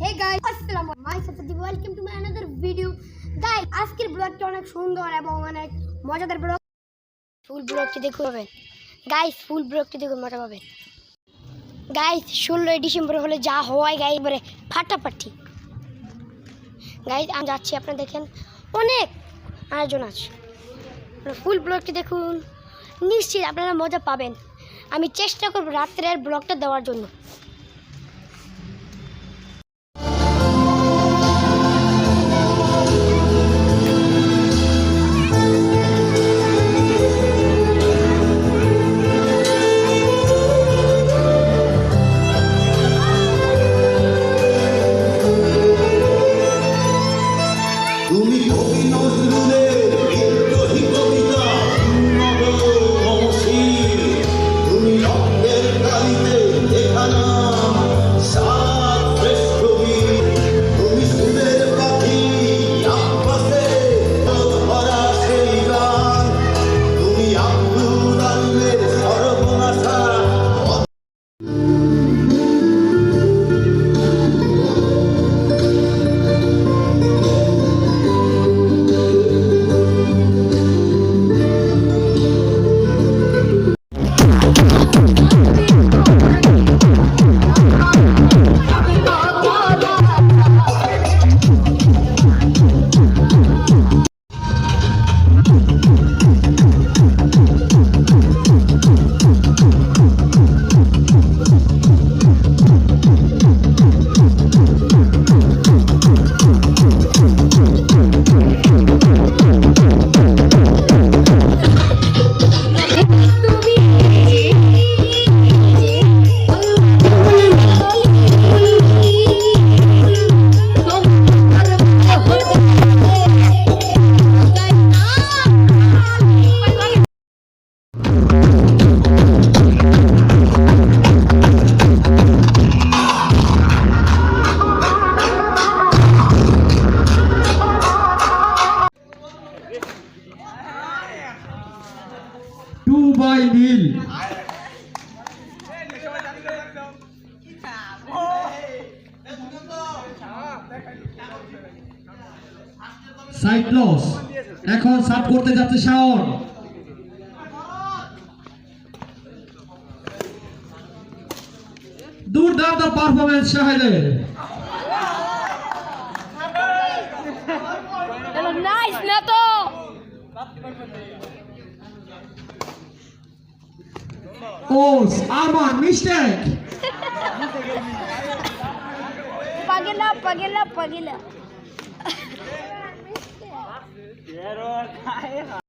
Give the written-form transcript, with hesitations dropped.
Hey guys, আসসালামু আলাইকুম। মাই সাথে welcome to my another video. Guys, আজকের ব্লগটা অনেক সুন্দর এবং অনেক মজাদার ব্লগ। ফুল ব্লগটি দেখতে পাবেন। গাইস, ফুল ব্লগটি দেখুন, মজা পাবেন। গাইস, 16 ডিসেম্বর হলে যা হয় গাইস এবারে ফাটাফাটি। গাইস, আমি যাচ্ছি, আপনারা দেখেন অনেক আয়োজন আছে। ফুল ব্লগটি দেখুন, নিশ্চিত আপনারা মজা পাবেন। আমি চেষ্টা করব রাত্রের ব্লগটা দেওয়ার জন্য। Dubai Nil. সাইক্লোস এখন সার্ভ করতে যাচ্ছে শাওন। দুর্দান্ত পারফরম্যান্স শাহেদের। নাইস না তো O's Arman mistake. pagila